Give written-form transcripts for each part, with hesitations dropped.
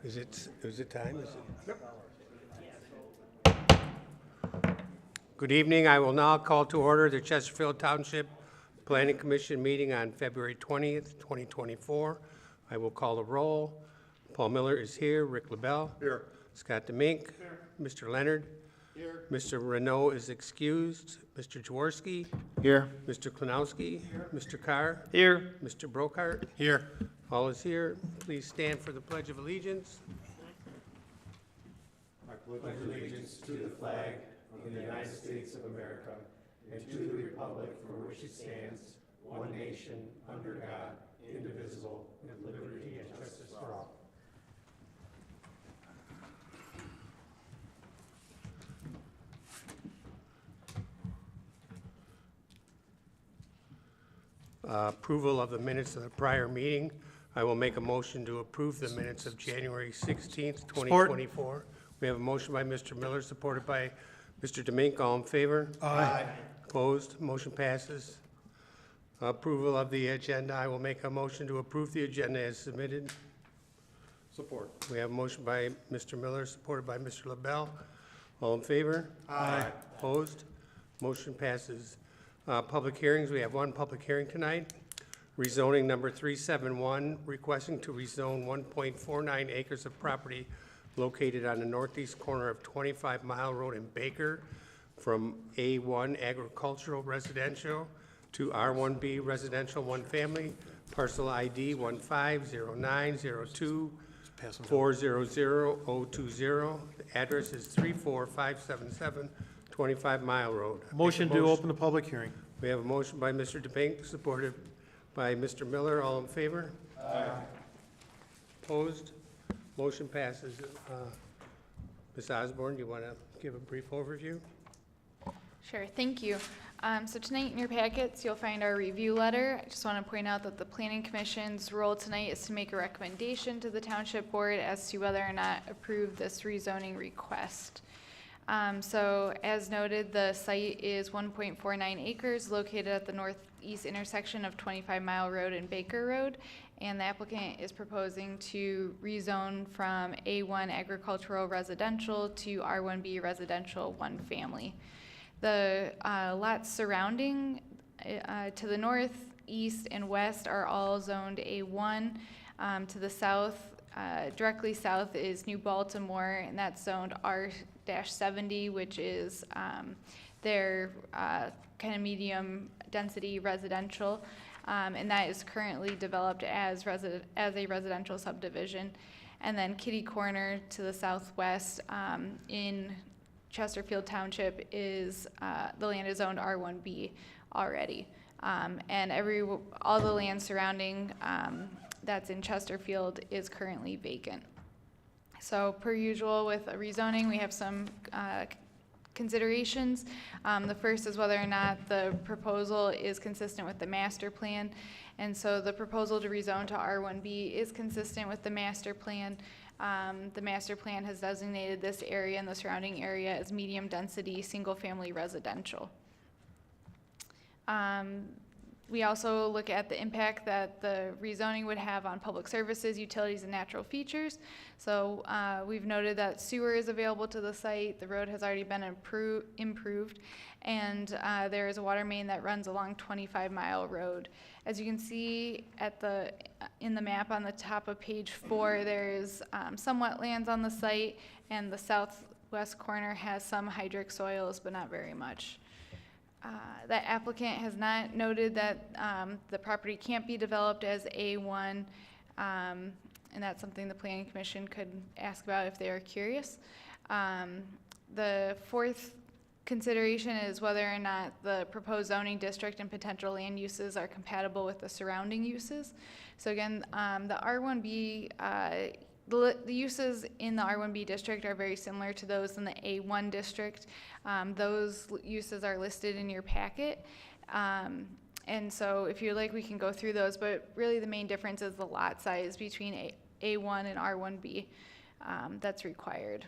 Is it time? Is it? Good evening. I will now call to order the Chesterfield Township Planning Commission meeting on February 20th, 2024. I will call the roll. Paul Miller is here. Rick LaBelle. Here. Scott Demink. Here. Mr. Leonard. Here. Mr. Renault is excused. Mr. Jaworski. Here. Mr. Klanowski. Here. Mr. Carr. Here. Mr. Brokart. Here. All is here. Please stand for the Pledge of Allegiance. I pledge allegiance to the flag of the United States of America and to the republic for which it stands, one nation, under God, indivisible, with liberty and justice for all. Approval of the minutes of the prior meeting. I will make a motion to approve the minutes of January 16th, 2024. We have a motion by Mr. Miller, supported by Mr. Demink. All in favor? Aye. Opposed? Motion passes. Approval of the agenda. I will make a motion to approve the agenda as submitted. Support. We have a motion by Mr. Miller, supported by Mr. LaBelle. All in favor? Aye. Opposed? Motion passes. Public hearings. We have one public hearing tonight. Rezoning number 371, requesting to rezone 1.49 acres of property located on the northeast corner of 25 Mile Road in Baker from A1 agricultural residential to R1B residential one family, parcel ID 15090240020. The address is 34577 25 Mile Road. Motion to open the public hearing. We have a motion by Mr. DePink, supported by Mr. Miller. All in favor? Aye. Opposed? Motion passes. Ms. Osborne, do you want to give a brief overview? Sure, thank you. So tonight in your packets, you'll find our review letter. I just want to point out that the Planning Commission's role tonight is to make a recommendation to the Township Board as to whether or not approve this rezoning request. So as noted, the site is 1.49 acres located at the northeast intersection of 25 Mile Road and Baker Road, and the applicant is proposing to rezone from A1 agricultural residential to R1B residential one family. The lots surrounding to the north, east, and west are all zoned A1. To the south, directly south is New Baltimore, and that's zoned R-70, which is their kind of medium density residential, and that is currently developed as a residential subdivision. And then Kitty Corner to the southwest in Chesterfield Township is the land is zoned R1B already, and all the land surrounding that's in Chesterfield is currently vacant. So per usual with a rezoning, we have some considerations. The first is whether or not the proposal is consistent with the master plan. And so the proposal to rezone to R1B is consistent with the master plan. The master plan has designated this area and the surrounding area as medium density single family residential. We also look at the impact that the rezoning would have on public services, utilities, and natural features. So we've noted that sewer is available to the site, the road has already been improved, and there is a water main that runs along 25 Mile Road. As you can see in the map on the top of page 4, there is some wetlands on the site, and the southwest corner has some hydric soils, but not very much. The applicant has not noted that the property can't be developed as A1, and that's something the Planning Commission could ask about if they are curious. The fourth consideration is whether or not the proposed zoning district and potential land uses are compatible with the surrounding uses. So again, the R1B, the uses in the R1B district are very similar to those in the A1 district. Those uses are listed in your packet. And so if you'd like, we can go through those, but really the main difference is the lot size between A1 and R1B that's required.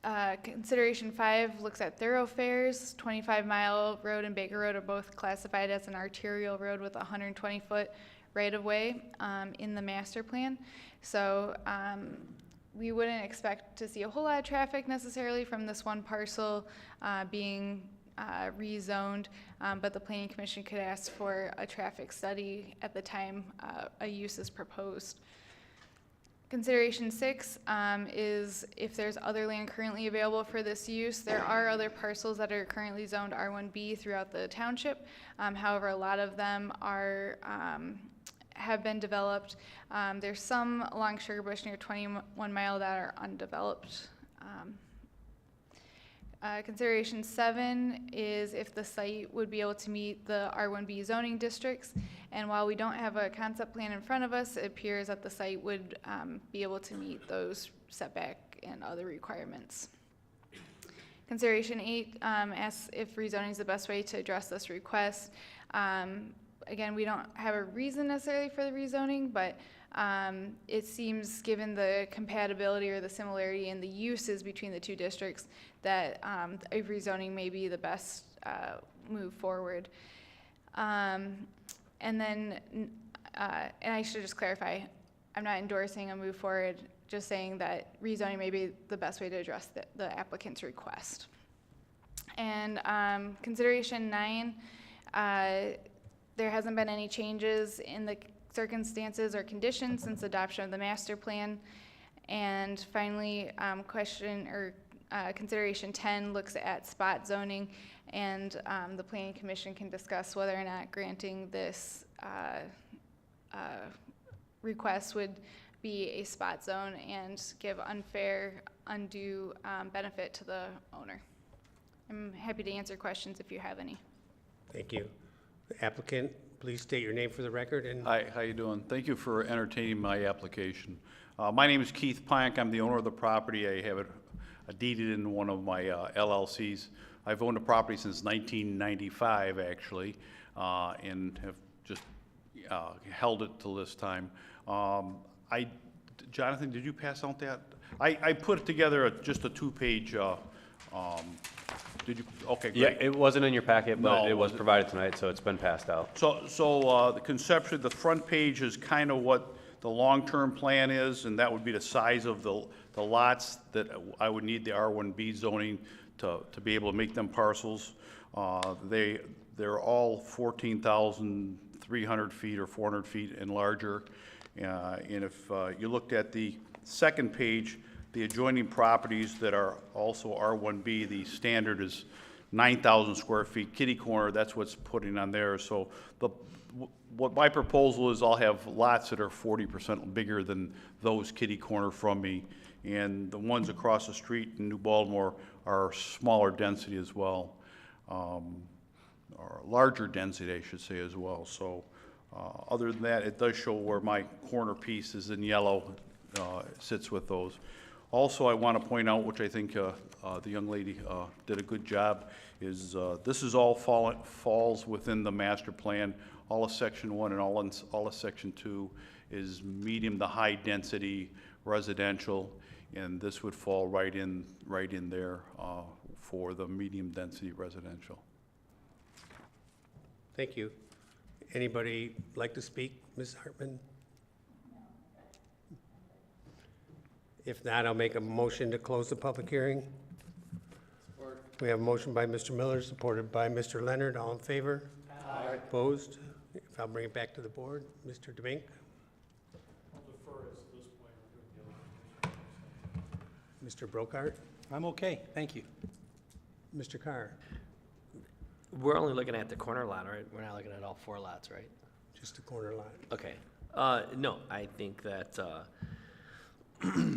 Consideration 5 looks at thoroughfares. 25-mile road and Baker Road are both classified as an arterial road with a 120-foot right-of-way in the master plan. So we wouldn't expect to see a whole lot of traffic necessarily from this one parcel being rezoned, but the Planning Commission could ask for a traffic study at the time a use is proposed. Consideration 6 is if there's other land currently available for this use. There are other parcels that are currently zoned R1B throughout the township. However, a lot of them are have been developed. There's some along Sugarbush near 21 Mile that are undeveloped. Consideration 7 is if the site would be able to meet the R1B zoning districts. And while we don't have a concept plan in front of us, it appears that the site would be able to meet those setback and other requirements. Consideration 8 asks if rezoning is the best way to address this request. Again, we don't have a reason necessarily for the rezoning, but it seems, given the compatibility or the similarity in the uses between the two districts, that a rezoning may be the best move forward. And then, and I should just clarify, I'm not endorsing a move forward, just saying that rezoning may be the best way to address the applicant's request. And consideration 9, there hasn't been any changes in the circumstances or conditions since adoption of the master plan. And finally, consideration 10 looks at spot zoning, and the Planning Commission can discuss whether or not granting this request would be a spot zone and give undue benefit to the owner. I'm happy to answer questions if you have any. Thank you. The applicant, please state your name for the record. And Hi, how you doing? Thank you for entertaining my application. My name is Keith Plank. I'm the owner of the property. I have it deeded in one of my LLCs. I've owned the property since 1995, actually, and have just held it till this time. Jonathan, did you pass out that? I put together just a 2-page. Did you? Okay, great. Yeah, it wasn't in your packet, but No, it was provided tonight, so it's been passed out. So the conception, the front page is kind of what the long-term plan is, and that would be the size of the lots that I would need the R1B zoning to be able to make them parcels. They're all 14,300 feet or 400 feet and larger. And if you looked at the second page, the adjoining properties that are also R1B, the standard is 9,000 square feet. Kitty corner, that's what's putting on there. So what my proposal is, I'll have lots that are 40% bigger than those kitty corner from me. And the ones across the street in New Baltimore are smaller density as well, or larger density, I should say, as well. So other than that, it does show where my corner piece is in yellow, sits with those. Also, I want to point out, which I think the young lady did a good job, is this is all falls within the master plan. All of Section 1 and all of Section 2 is medium to high density residential, and this would fall right in there for the medium density residential. thank you. Anybody like to speak? Ms. Hartman? If not, I'll make a motion to close the public hearing. Support. We have a motion by Mr. Miller, supported by Mr. Leonard. All in favor? Aye. Opposed? If I'll bring it back to the board, Mr. DeBink? I'll defer as to this point. Mr. Brokart? I'm okay, thank you. Mr. Carr? We're only looking at the corner lot, right? We're not looking at all 4 lots, right? Just a corner lot. Okay. No, I think that, I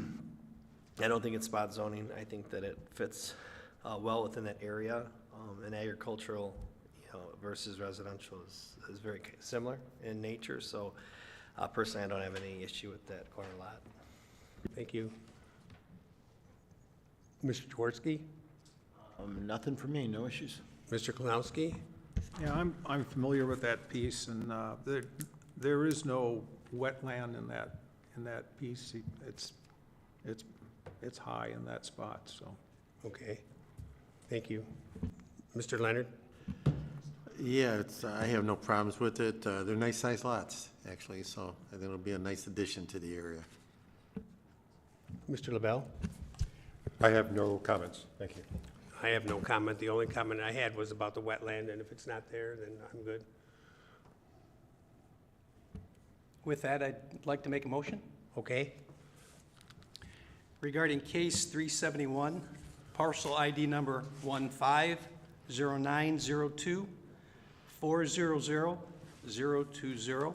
don't think it's spot zoning. I think that it fits well within that area. And agricultural, versus residential is very similar in nature. So personally, I don't have any issue with that corner lot. Thank you. Mr. Jaworski? Nothing for me, no issues. Mr. Klonowski? Yeah, I'm familiar with that piece, and there is no wetland in that piece. It's high in that spot, so Okay, thank you. Mr. Leonard? Yeah, I have no problems with it. They're nice-sized lots, actually, so I think it'll be a nice addition to the area. Mr. LaBelle? I have no comments. Thank you. I have no comment. The only comment I had was about the wetland, and if it's not there, then I'm good. With that, I'd like to make a motion Okay? regarding case 371, parcel ID number 150902400020. I'd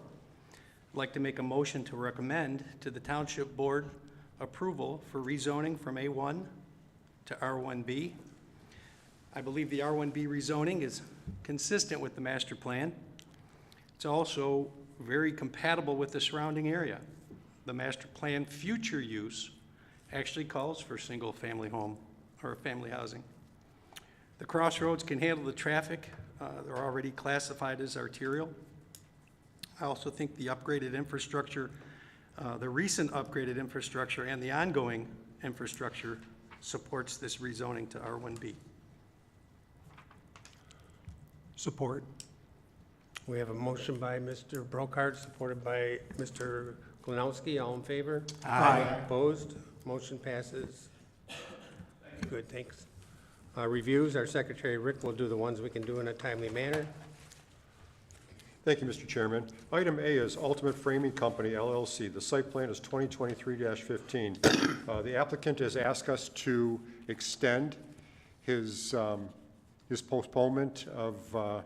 like to make a motion to recommend to the Township Board approval for rezoning from A1 to R1B. I believe the R1B rezoning is consistent with the master plan. It's also very compatible with the surrounding area. The master plan future use actually calls for single-family home or family housing. The crossroads can handle the traffic. They're already classified as arterial. I also think the upgraded infrastructure, the recent upgraded infrastructure and the ongoing infrastructure supports this rezoning to R1B. Support. We have a motion by Mr. Brokart, supported by Mr. Klinowski. All in favor? Aye. Opposed? Motion passes. Good, thanks. Reviews, our Secretary Rick will do the ones we can do in a timely manner. Thank you, Mr. Chairman. Item A is Ultimate Framing Company, LLC. The site plan is 2023-15. The applicant has asked us to extend his postponement of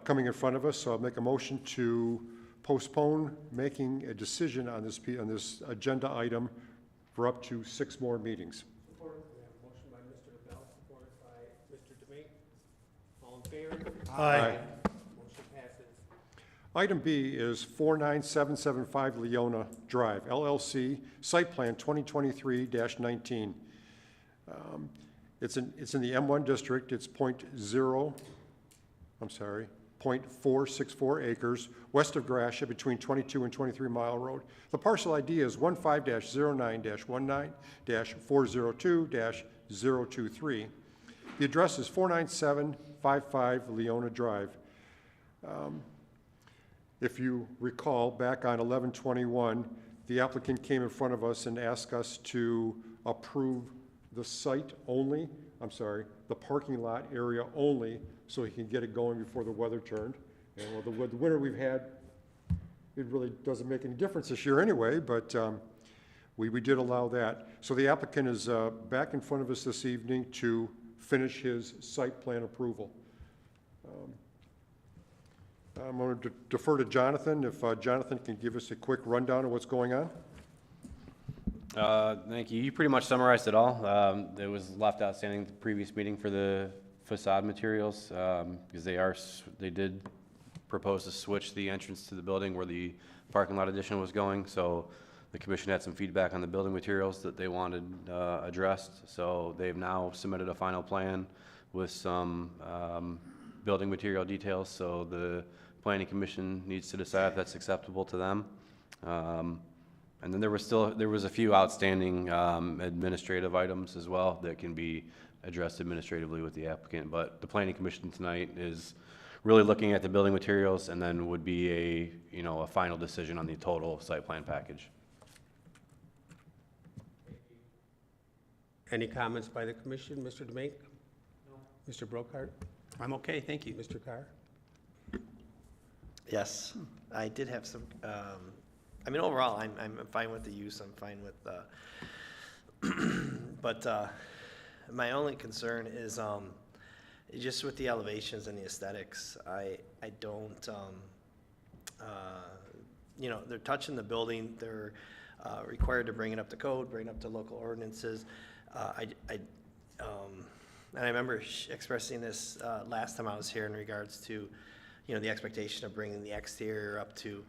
coming in front of us, so I'll make a motion to postpone making a decision on this agenda item for up to 6 more meetings. Support. We have a motion by Mr. LaBelle, supported by Mr. Demake. All in favor? Aye. Motion passes. Item B is 49775 Leona Drive, LLC, site plan 2023-19. It's in the M1 district. It's 0.464 acres west of Gratiot between 22 and 23 Mile Road. The parcel ID is 15-09-19-402-023. The address is 49755 Leona Drive. If you recall, back on 11/21, the applicant came in front of us and asked us to approve the site only, the parking lot area only, so he can get it going before the weather turned. And well, the winter we've had, it really doesn't make any difference this year anyway, but we did allow that. So the applicant is back in front of us this evening to finish his site plan approval. I'm going to defer to Jonathan, if Jonathan can give us a quick rundown of what's going on. Thank you. You pretty much summarized it all. It was left outstanding at the previous meeting for the facade materials, because they did propose to switch the entrance to the building where the parking lot addition was going. So the commission had some feedback on the building materials that they wanted addressed. So they've now submitted a final plan with some building material details. So the planning commission needs to decide if that's acceptable to them. And then there was a few outstanding administrative items as well that can be addressed administratively with the applicant. But the planning commission tonight is really looking at the building materials, and then would be a final decision on the total site plan package. Any comments by the commission, Mr. Demake? No. Mr. Brokart? I'm okay, thank you. Mr. Carr? Yes, I did have some, overall, I'm fine with the use, I'm fine with, but my only concern is just with the elevations and the aesthetics. I don't, they're touching the building, they're required to bring it up to code, bring it up to local ordinances. And I remember expressing this last time I was here in regards to, the expectation of bringing the exterior up to,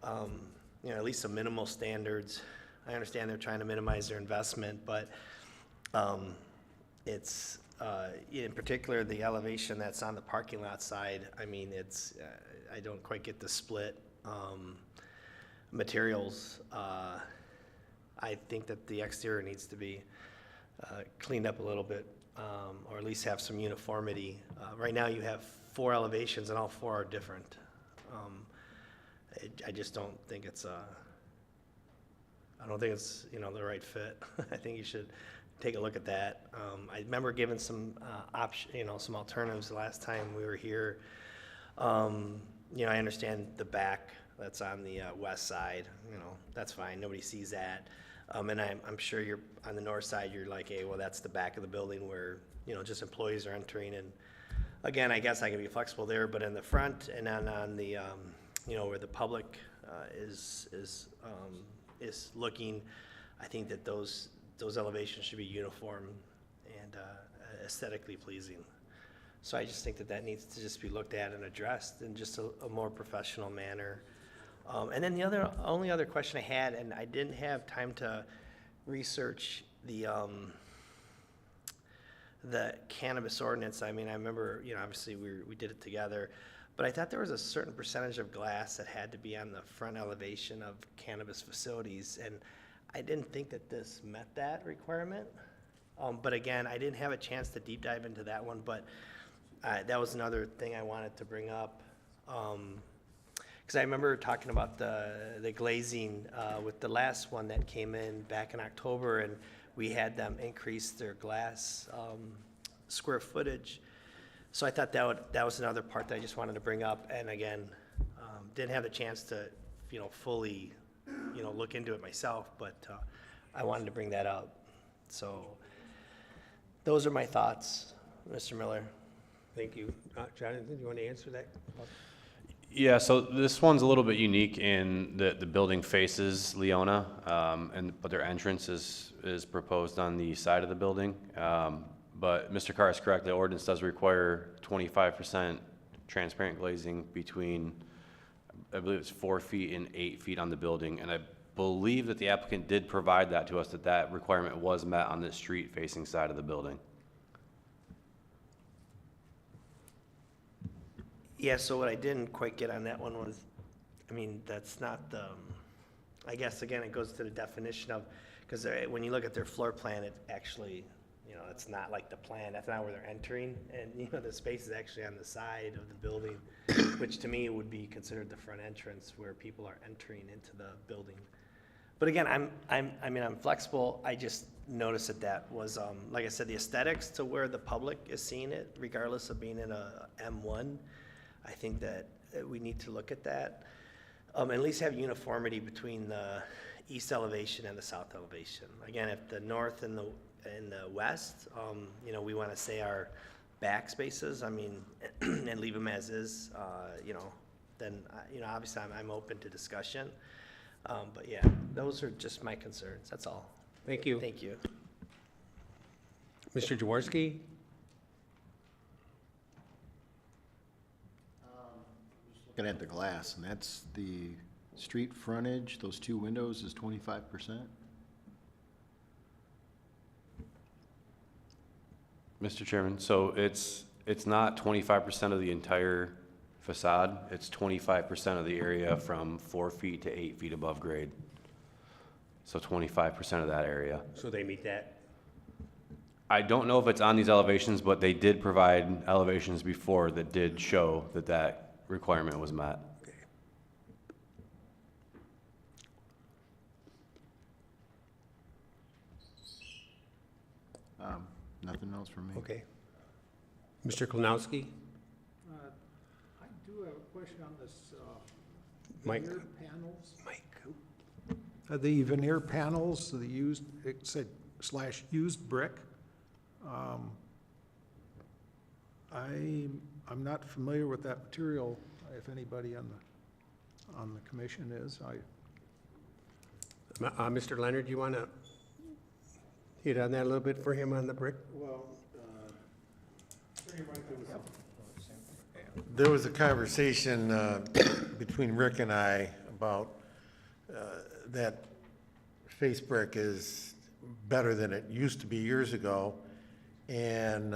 at least some minimal standards. I understand they're trying to minimize their investment, but it's, in particular, the elevation that's on the parking lot side. I mean, I don't quite get the split materials. I think that the exterior needs to be cleaned up a little bit, or at least have some uniformity. Right now, you have 4 elevations, and all 4 are different. I just don't think it's I don't think it's, you know, the right fit. I think you should take a look at that. I remember giving some some alternatives the last time we were here. You know, I understand the back that's on the west side, you know, that's fine, nobody sees that. And I'm sure you're, on the north side, you're like, hey, well, that's the back of the building where, you know, just employees are entering. And again, I guess I can be flexible there, but in the front and on the, you know, where the public is looking, I think that those elevations should be uniform and aesthetically pleasing. So I just think that needs to just be looked at and addressed in just a more professional manner. And then the only other question I had, and I didn't have time to research the cannabis ordinance. I mean, I remember, you know, obviously we did it together, but I thought there was a certain percentage of glass that had to be on the front elevation of cannabis facilities, and I didn't think that this met that requirement. But again, I didn't have a chance to deep dive into that one, but that was another thing I wanted to bring up. Because I remember talking about the glazing with the last one that came in back in October, and we had them increase their glass square footage. So I thought that was another part that I just wanted to bring up. And again, didn't have the chance to, you know, fully, you know, look into it myself, but I wanted to bring that up. So those are my thoughts, Mr. Miller. Thank you. Jonathan, do you want to answer that? Yeah, so this one's a little bit unique in that the building faces Leona, but their entrance is proposed on the side of the building. But Mr. Carr is correct, the ordinance does require 25% transparent glazing between, I believe it's 4 feet and 8 feet on the building. And I believe that the applicant did provide that to us, that requirement was met on the street facing side of the building. Yeah, so what I didn't quite get on that one was, I mean, that's not the, I guess, again, it goes to the definition of, because when you look at their floor plan, it actually, you know, it's not like the plan, that's not where they're entering, and, you know, the space is actually on the side of the building, which to me would be considered the front entrance where people are entering into the building. But again, I'm flexible. I just noticed that was, like I said, the aesthetics to where the public is seeing it, regardless of being in a M1. I think that we need to look at that. At least have uniformity between the east elevation and the south elevation. Again, if the north and the west, you know, we want to say our back spaces, I mean, and leave them as is, you know, then, you know, obviously I'm open to discussion. But yeah, those are just my concerns, that's all. Thank you. Thank you. Mr. Jaworski? Looking at the glass, and that's the street frontage, those 2 windows is 25%? Mr. Chairman, so it's not 25% of the entire facade, it's 25% of the area from 4 feet to 8 feet above grade. So 25% of that area. So they meet that? I don't know if it's on these elevations, but they did provide elevations before that did show that requirement was met. Nothing else from me. Okay. Mr. Klonowski? I do have a question on this Mike. veneer panels. Mike. The veneer panels, the used, it said /used brick. I'm not familiar with that material, if anybody on the commission is. Mr. Leonard, do you want to hit on that a little bit for him on the brick? Well, There was a conversation between Rick and I about that face brick is better than it used to be years ago. And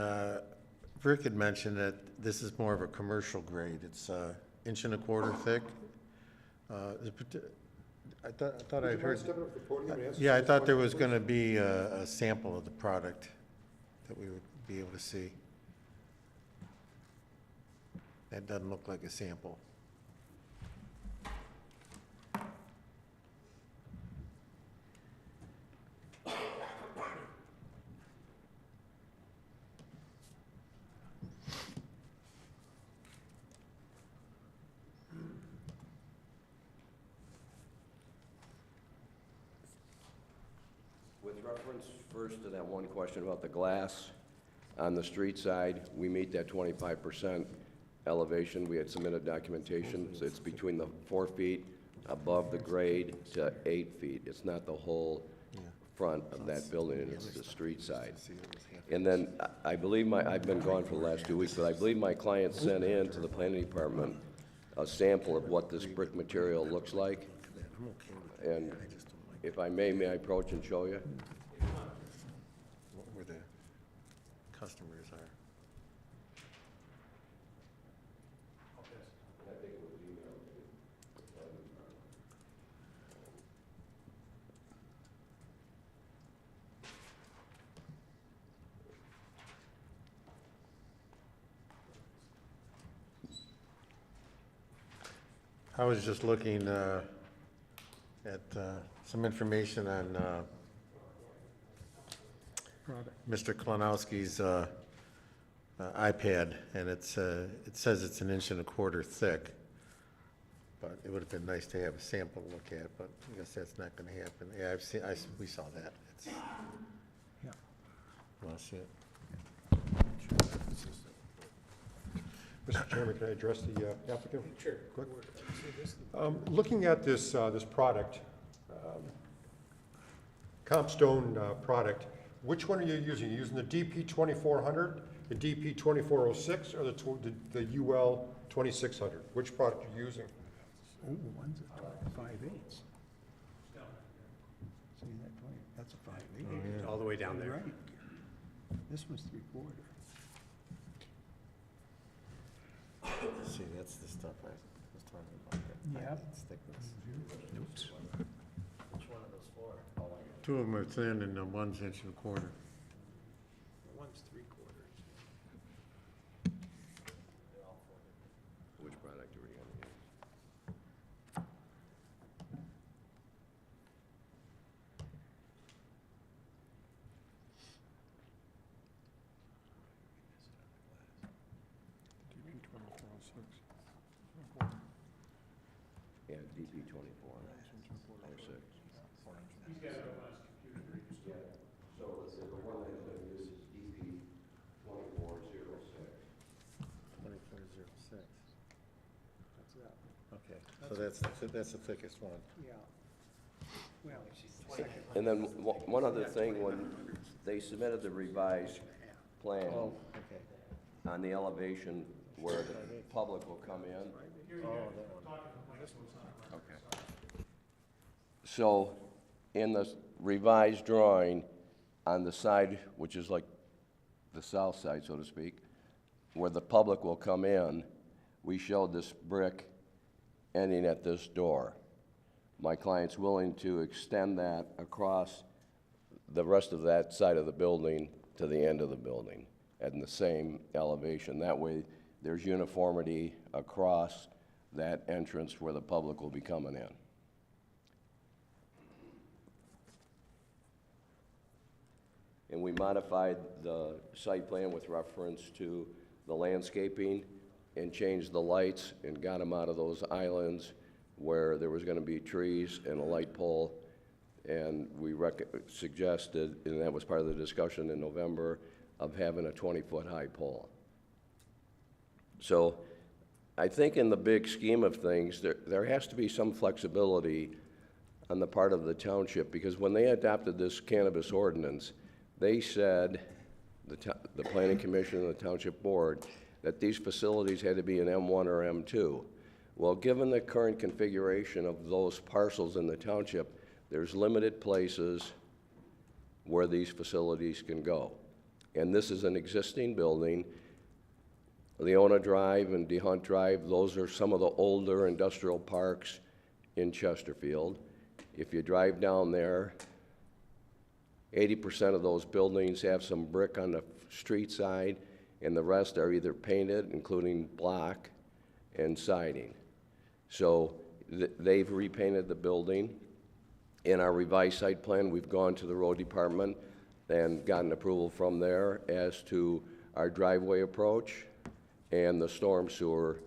Rick had mentioned that this is more of a commercial grade. It's 1.25 inches thick. I thought Would I'd you mind heard, stepping up to the podium and answering yeah, I this thought there question, was please? gonna be a sample of the product that we would be able to see. That doesn't look like a sample. With reference first to that one question about the glass, on the street side, we meet that 25% elevation. We had submitted documentation, so it's between the 4 feet above the grade to 8 feet. It's not the whole front of that building, and it's the street side. And then, I believe I've been gone for the last 2 weeks, but I believe my client sent in to the planning department a sample of what this brick material looks like. And if I may I approach and show you? Where the customers are. I was just looking at some information on Mr. Klonowski's iPad, and it says it's 1.25 inches thick. But it would have been nice to have a sample to look at, but I guess that's not gonna happen. Yeah, we saw that. Yeah. Want to see it? Mr. Chairman, can I address the applicant? Sure. Quick. Looking at this, this product, Compstone product, which one are you using? Are you using the DP 2400, the DP 2406, or the UL 2600? Which product are you using? Oh, one's a 5/8. See that point? That's a 5/8. All the way down there. Right. This one's 3/4. See, that's the stuff I was talking about. that Yep. it's thickness. Oops. Which one of those four? Two of them are thin and one's 1.25 inches. One's 3/4. Which product are we gonna use? Yeah, DP 24. Or 6. He's got it on his computer. Yeah, so the one that I'm gonna use is DP 2406. 2406. Okay, so that's the thickest one. Yeah. Well, second. And then one other thing, when they submitted the revised plan Oh, okay. on the elevation where the public will come in. Oh, that one. Okay. So, in the revised drawing, on the side, which is like the south side, so to speak, where the public will come in, we showed this brick ending at this door. My client's willing to extend that across the rest of that side of the building to the end of the building at the same elevation. That way, there's uniformity across that entrance where the public will be coming in. And we modified the site plan with reference to the landscaping and changed the lights and got them out of those islands where there was gonna be trees and a light pole. And we suggested, and that was part of the discussion in November, of having a 20-foot high pole. So I think in the big scheme of things, there has to be some flexibility on the part of the township, because when they adopted this cannabis ordinance, they said, the planning commission and the township board, that these facilities had to be an M1 or M2. Well, given the current configuration of those parcels in the township, there's limited places where these facilities can go. And this is an existing building. Leona Drive and DeHunt Drive, those are some of the older industrial parks in Chesterfield. If you drive down there, 80% of those buildings have some brick on the street side, and the rest are either painted, including block and siding. So they've repainted the building. In our revised site plan, we've gone to the road department and gotten approval from there as to our driveway approach and the storm sewer.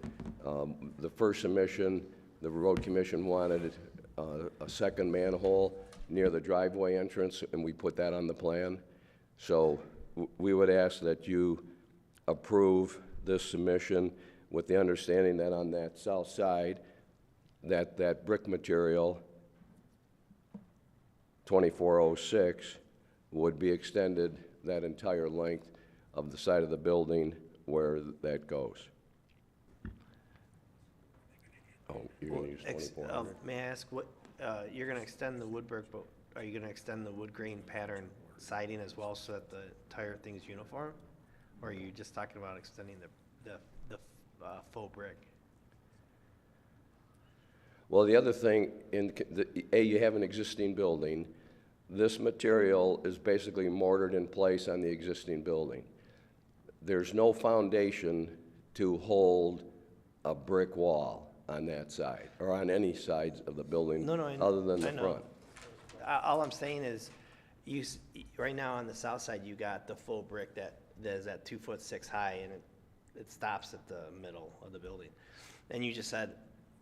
The first submission, the road commission wanted a second manhole near the driveway entrance, and we put that on the plan. So we would ask that you approve this submission with the understanding that on that south side, that brick material, 2406, would be extended that entire length of the side of the building where that goes. Oh, you're gonna use 2400? May I ask what, you're gonna extend the wood brick, but are you gonna extend the wood grain pattern siding as well so that the entire thing's uniform? Or are you just talking about extending the faux brick? Well, the other thing, you have an existing building. This material is basically mortared in place on the existing building. There's no foundation to hold a brick wall on that side, or on any sides of the building other than the front. All I'm saying is, right now on the south side, you got the faux brick that is at 2'6" high, and it stops at the middle of the building. And you just said,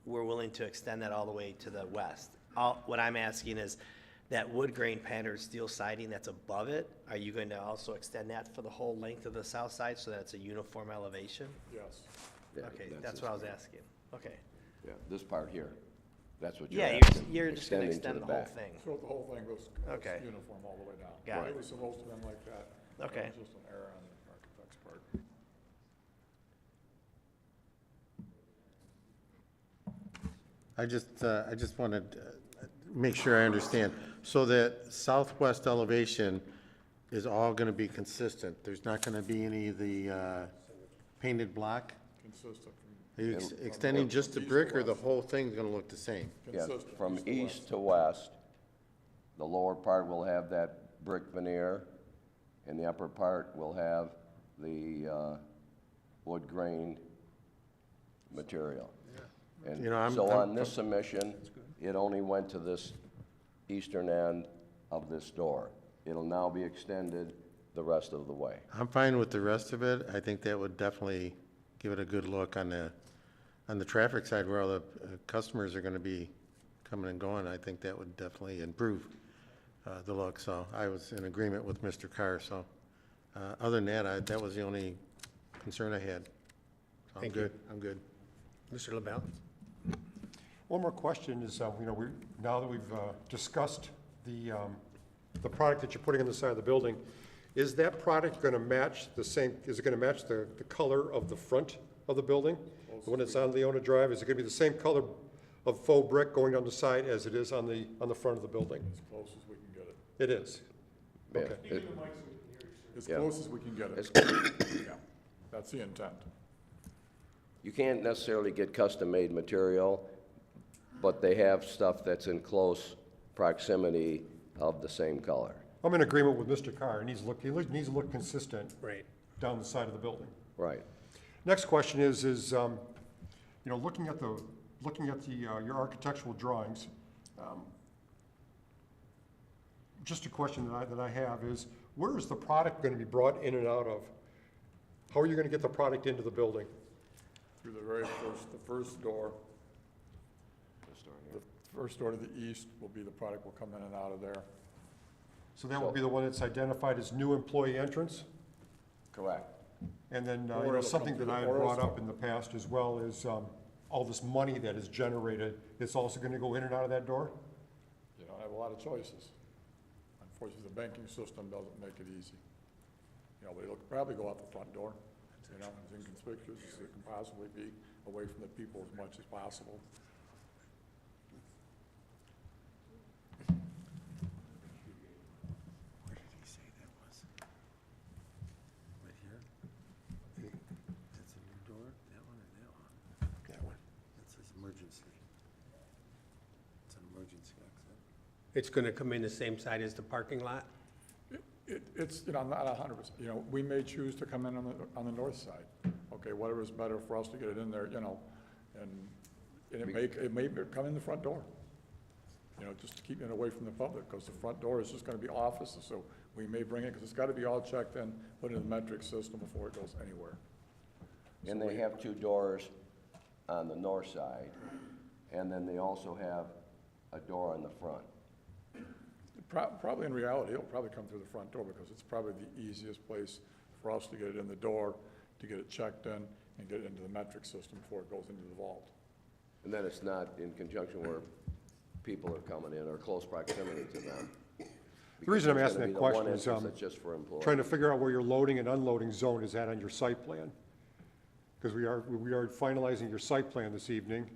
we're willing to extend that all the way to the west. What I'm asking is, that wood grain pattern steel siding that's above it, are you going to also extend that for the whole length of the south side so that it's a uniform elevation? Yes. Yeah, Okay, that's what I was asking. Okay. Yeah, this part here, that's what you're Yeah, asking, you're just gonna extending to extend the whole back. thing. So the whole thing goes Okay. uniform all the way down. Got it. It was supposed to have been like that. Okay. It was just an error on the architect's part. I just wanted to make sure I understand. So that southwest elevation is all gonna be consistent? There's not gonna be any of the painted block? Consistent Are you extending just the brick, or the whole thing's gonna look the same? Yeah, consistent. from to east to west, the lower part will have that brick veneer, and the upper part will have the wood grain material. And You know, I'm- so I'm- on this submission, it only went to this eastern end of this door. It'll now be extended the rest of the way. I'm fine with the rest of it. I think that would definitely give it a good look on the traffic side where all the customers are gonna be coming and going. I think that would definitely improve the look, so I was in agreement with Mr. Carr, so. Other than that, that was the only concern I had. So Thank you. I'm good. Mr. LaBelle? One more question is, now that we've discussed the product that you're putting on the side of the building, is that product going to match the same, is it going to match the color of the front of the building? The one that's on Leona Drive, is it going to be the same color of faux brick going down the side as it is on the front of the building? As close as we can get it. It is? Yeah, Okay. it- As Yeah. close as we can get it. it's- Yeah, that's the intent. You can't necessarily get custom-made material, but they have stuff that's in close proximity of the same color. I'm in agreement with Mr. Carr. He needs to look consistent Right. down the side of the building. Right. Next question is, looking at your architectural drawings, just a question that I have is, where is the product going to be brought in and out of? How are you going to get the product into the building? Through the first door. The first door to the east will be the product will come in and out of there. So that would be the one that's identified as new employee entrance? Correct. And then, Or it'll something come that I had through the brought oral up in the past as well is, all this money that is generated, it's also going to go in and out of that door? You don't have a lot of choices. Unfortunately, the banking system doesn't make it easy. They'll probably go out the front door, as inconspicuous as it can possibly be, away from the people as much as possible. Where did he say that was? Right here? That's a new door, that one or that one? That one. That says emergency. It's an emergency exit. It's gonna come in the same side as the parking lot? It's, you know, not 100%, you know, we may choose to come in on the north side. Okay, whatever is better for us to get it in there, you know, and it may come in the front door. You know, just to keep it away from the public, because the front door is just gonna be offices, so we may bring it, because it's gotta be all checked in, put in the metric system before it goes anywhere. And they have 2 doors on the north side, and then they also have a door on the front. Probably in reality, it'll probably come through the front door, because it's probably the easiest place for us to get it in the door, to get it checked in, and get it into the metric system before it goes into the vault. And then it's not in conjunction where people are coming in or close proximity to them. The reason I'm Because asking there's that gonna be the question one is, entrance that's just for employees. trying to figure out where your loading and unloading zone is at on your site plan. Because we are finalizing your site plan this evening,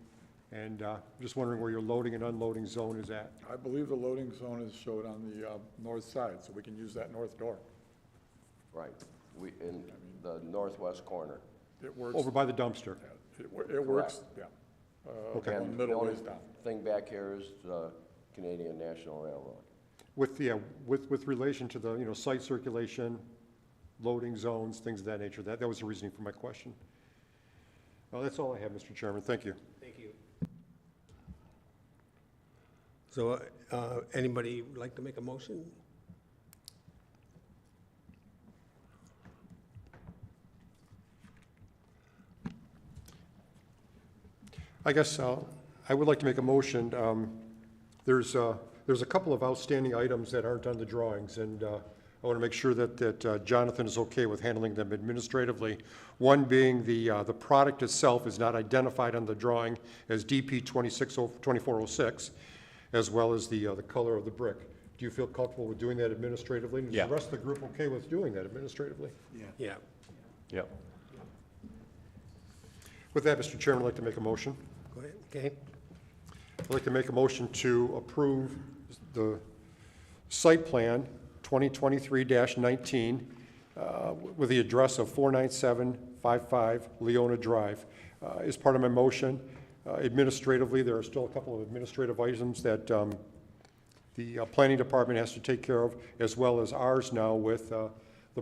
and just wondering where your loading and unloading zone is at. I believe the loading zone is showed on the north side, so we can use that north door. Right, in the northwest corner. It works. Over by the dumpster. Yeah, it works, yeah. Okay. And Middle the only ways down. thing back here is the Canadian National Railroad. With relation to the, site circulation, loading zones, things of that nature, that was the reasoning for my question. Well, that's all I have, Mr. Chairman. Thank you. Thank you. So, anybody would like to make a motion? I guess I would like to make a motion. There's a couple of outstanding items that aren't on the drawings, and I want to make sure that Jonathan is okay with handling them administratively. One being the product itself is not identified on the drawing as DP 2406, as well as the color of the brick. Do you feel comfortable with doing that administratively? And Yeah. Is the rest of the group okay with doing that administratively? Yeah. Yep. With that, Mr. Chairman, I'd like to make a motion. Go ahead, okay? I'd like to make a motion to approve the site plan 2023-19 with the address of 49755 Leona Drive. As part of my motion, administratively, there are still a couple of administrative items that the planning department has to take care of, as well as ours now with the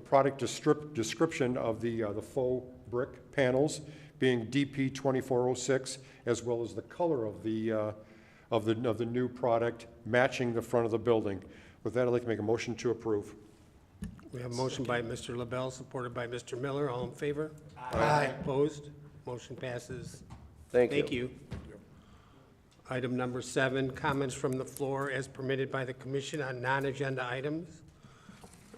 product description of the faux brick panels being DP 2406, as well as the color of the new product matching the front of the building. With that, I'd like to make a motion to approve. We have a motion by Mr. LaBelle, supported by Mr. Miller. All in favor? Aye. Opposed? Motion passes. Thank you. Thank you. Item number 7, comments from the floor as permitted by the commission on non-agenda items.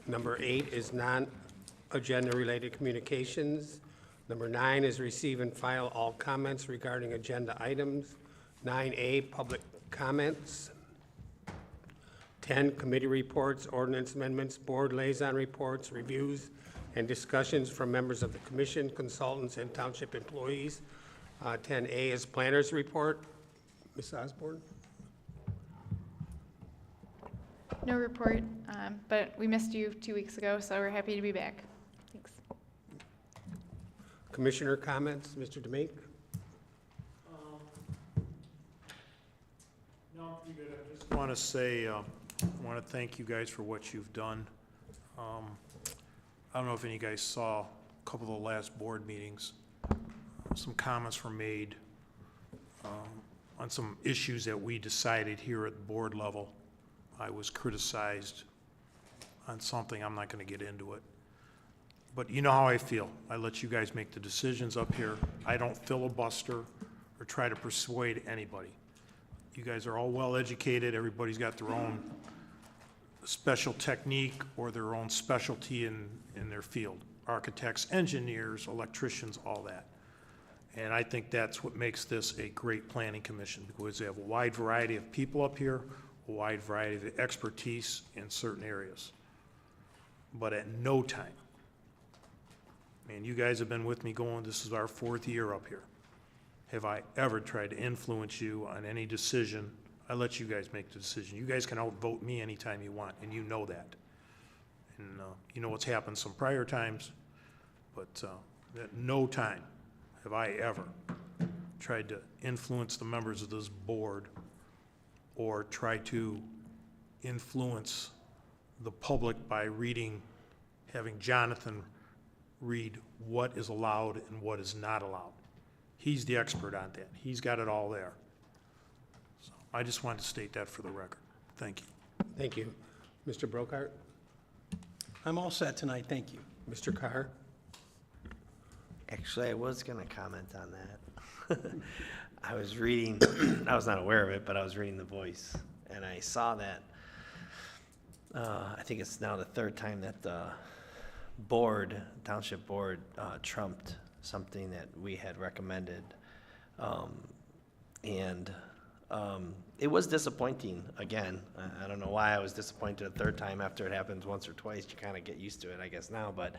Number 8 is non-agenda related communications. Number 9 is receive and file all comments regarding agenda items. 9A, public comments. 10, committee reports, ordinance amendments, board liaison reports, reviews, and discussions from members of the commission, consultants, and township employees. 10A is planners report. Ms. Osborne? No report, but we missed you 2 weeks ago, so we're happy to be back. Thanks. Commissioner comments, Mr. Demink? No, you good. I just want to say, I want to thank you guys for what you've done. I don't know if any of you guys saw a couple of the last board meetings. Some comments were made on some issues that we decided here at the board level. I was criticized on something, I'm not going to get into it. But you know how I feel. I let you guys make the decisions up here. I don't filibuster or try to persuade anybody. You guys are all well-educated. Everybody's got their own special technique or their own specialty in their field. Architects, engineers, electricians, all that. And I think that's what makes this a great planning commission, because they have a wide variety of people up here, a wide variety of expertise in certain areas. But at no time, and you guys have been with me going, this is our 4th year up here, have I ever tried to influence you on any decision. I let you guys make the decision. You guys can outvote me anytime you want, and you know that. And you know what's happened some prior times, but at no time have I ever tried to influence the members of this board or try to influence the public by having Jonathan read what is allowed and what is not allowed. He's the expert on that. He's got it all there. So I just wanted to state that for the record. Thank you. Thank you. Mr. Brokart? I'm all set tonight, thank you. Mr. Carr? Actually, I was gonna comment on that. I was reading, I was not aware of it, but I was reading The Voice, and I saw that, I think it's now the third time that the township board, trumped something that we had recommended. It was disappointing, again. I don't know why I was disappointed a third time after it happens once or twice. You kind of get used to it, I guess, now, but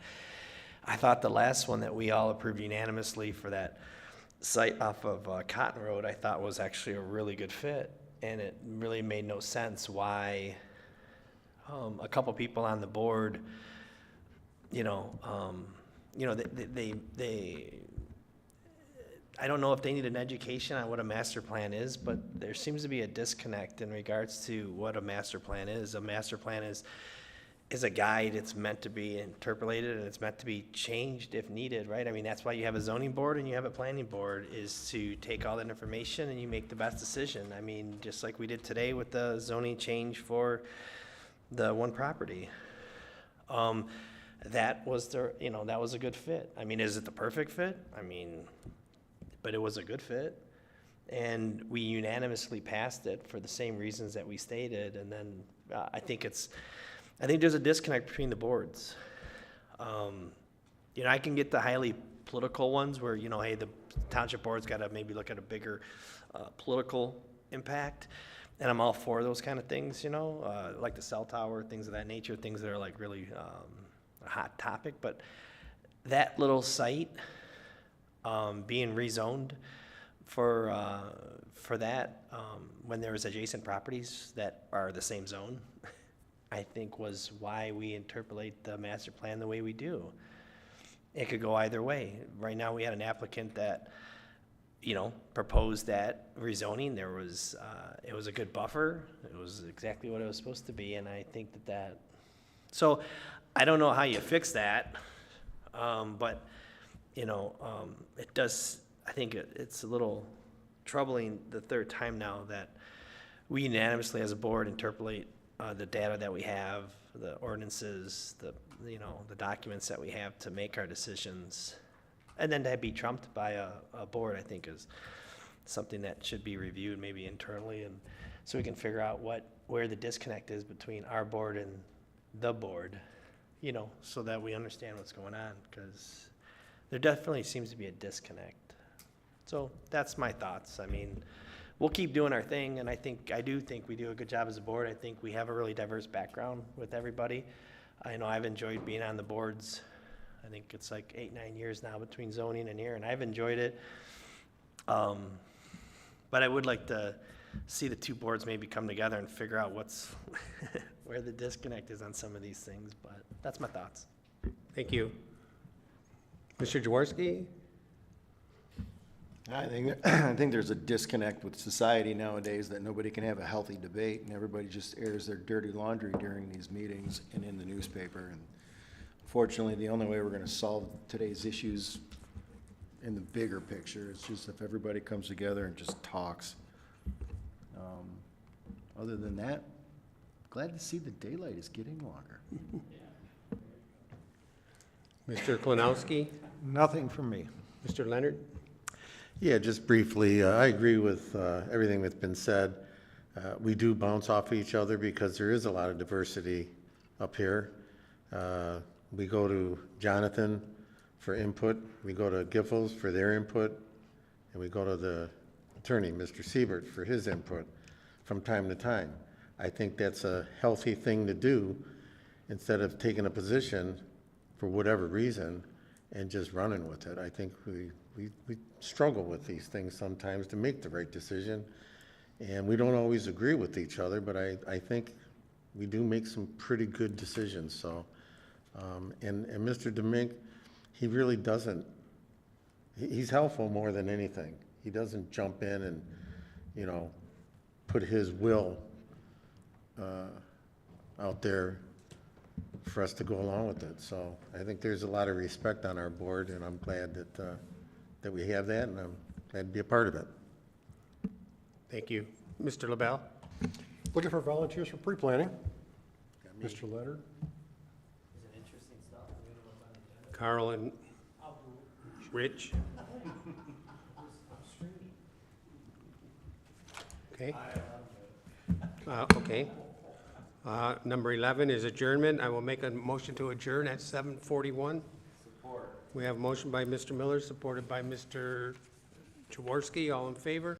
I thought the last one that we all approved unanimously for that site off of Cotton Road, I thought was actually a really good fit. And it really made no sense why a couple people on the board, they I don't know if they need an education on what a master plan is, but there seems to be a disconnect in regards to what a master plan is. A master plan is a guide. It's meant to be interpolated and it's meant to be changed if needed, right? I mean, that's why you have a zoning board and you have a planning board, is to take all that information and you make the best decision. I mean, just like we did today with the zoning change for the one property. That was that was a good fit. I mean, is it the perfect fit? I mean, but it was a good fit. And we unanimously passed it for the same reasons that we stated. And then I think there's a disconnect between the boards. I can get the highly political ones where, hey, the township board's got to maybe look at a bigger political impact. And I'm all for those kind of things, like the cell tower, things of that nature, things that are like really a hot topic. But that little site being rezoned for that, when there was adjacent properties that are the same zone, I think was why we interpolate the master plan the way we do. It could go either way. Right now, we had an applicant that, proposed that rezoning. It was a good buffer. It was exactly what it was supposed to be, and I think that. So, I don't know how you fix that, but, it does. I think it's a little troubling the third time now that we unanimously as a board interpolate the data that we have, the ordinances, the documents that we have to make our decisions, and then to be trumped by a board, I think is something that should be reviewed maybe internally, and so we can figure out where the disconnect is between our board and the board, so that we understand what's going on, because there definitely seems to be a disconnect. So that's my thoughts. I mean, we'll keep doing our thing, and I do think we do a good job as a board. I think we have a really diverse background with everybody. I know I've enjoyed being on the boards. I think it's like 8-9 years now between zoning and here, and I've enjoyed it. But I would like to see the two boards maybe come together and figure out where the disconnect is on some of these things, but that's my thoughts. Thank you. Mr. Jaworski? I think there's a disconnect with society nowadays that nobody can have a healthy debate and everybody just airs their dirty laundry during these meetings and in the newspaper. And unfortunately, the only way we're going to solve today's issues in the bigger picture is just if everybody comes together and just talks. Other than that, glad to see the daylight is getting longer. Mr. Klinowski? Nothing from me. Mr. Leonard? Yeah, just briefly, I agree with everything that's been said. We do bounce off each other because there is a lot of diversity up here. We go to Jonathan for input, we go to Giffords for their input, and we go to the attorney, Mr. Siebert, for his input from time to time. I think that's a healthy thing to do instead of taking a position for whatever reason and just running with it. I think we struggle with these things sometimes to make the right decision, and we don't always agree with each other, but I think we do make some pretty good decisions. So, and Mr. Demink, he really doesn't, he's helpful more than anything. He doesn't jump in and, put his will out there for us to go along with it. So I think there's a lot of respect on our board, and I'm glad that we have that, and I'm glad to be a part of it. Thank you. Mr. LaBelle? Looking for volunteers for pre-planning? Mr. Leonard? Carl and Rich? Okay. Okay. Number 11 is adjournment. I will make a motion to adjourn at 7:41. Support. We have a motion by Mr. Miller, supported by Mr. Jaworski. All in favor?